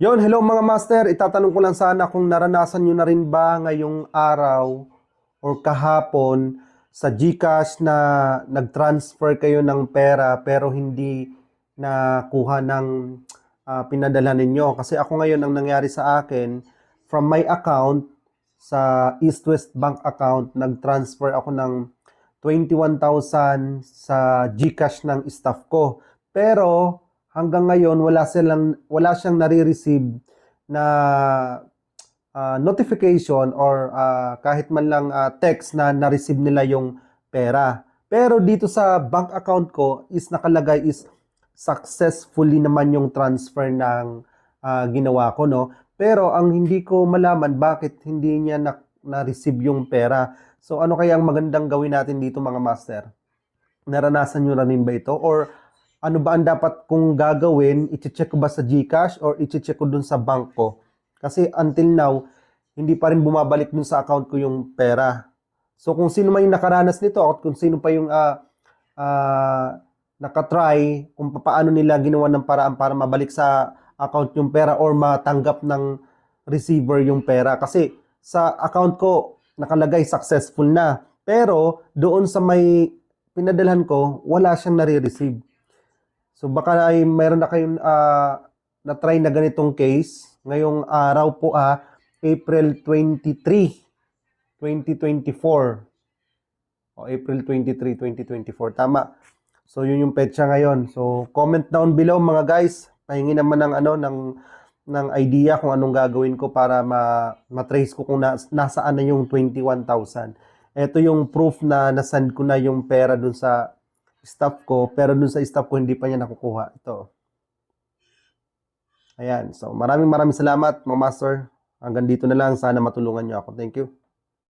Hello mga master. Itatanong ko lang sana kung naranasan nyo na rin ba ngayong araw or kahapon sa GCash na nag-transfer kayo ng pera pero hindi nakuha ng pinadala ninyo. Kasi ako ngayon ang nangyari sa akin, from my account sa East West Bank account, nag-transfer ako ng 21,000 sa GCash ng staff ko. Pero hanggang ngayon wala siyang nare-receive na notification or kahit man lang text na na-receive nila yung pera. Pero dito sa bank account ko is nakalagay is successfully naman yung transfer ng ginawa ko, no? Pero ang hindi ko malaman bakit hindi niya na-receive yung pera. So ano kaya ang magandang gawin natin dito mga master? Naranasan nyo na rin ba ito? Or ano ba ang dapat kong gagawin? I-check ko ba sa GCash or i-check ko dun sa bank ko? Kasi until now, hindi pa rin bumabalik dun sa account ko yung pera. So kung sino man yung nakaranas nito at kung sino pa yung nakatry kung paano nila ginawa ng paraan para mabalik sa account yung pera or matanggap ng receiver yung pera. Kasi sa account ko, nakalagay successful na. Pero doon sa may pinadalhan ko, wala siyang nare-receive. So baka ay mayroon na kayong na-try na ganitong case. Ngayong araw po April 23, 2024. O April 23, 2024. Tama. So yun yung petsa ngayon. So comment down below mga guys. Pahingi naman ng ng idea kung anong gagawin ko para ma-trace ko kung nasaan na yung 21,000. Ito yung proof na nasend ko na yung pera dun sa staff ko, pero dun sa staff ko hindi pa niya nakukuha. Ito. Ayan. So maraming salamat mga master. Hanggang dito na lang. Sana matulungan niyo ako. Thank you.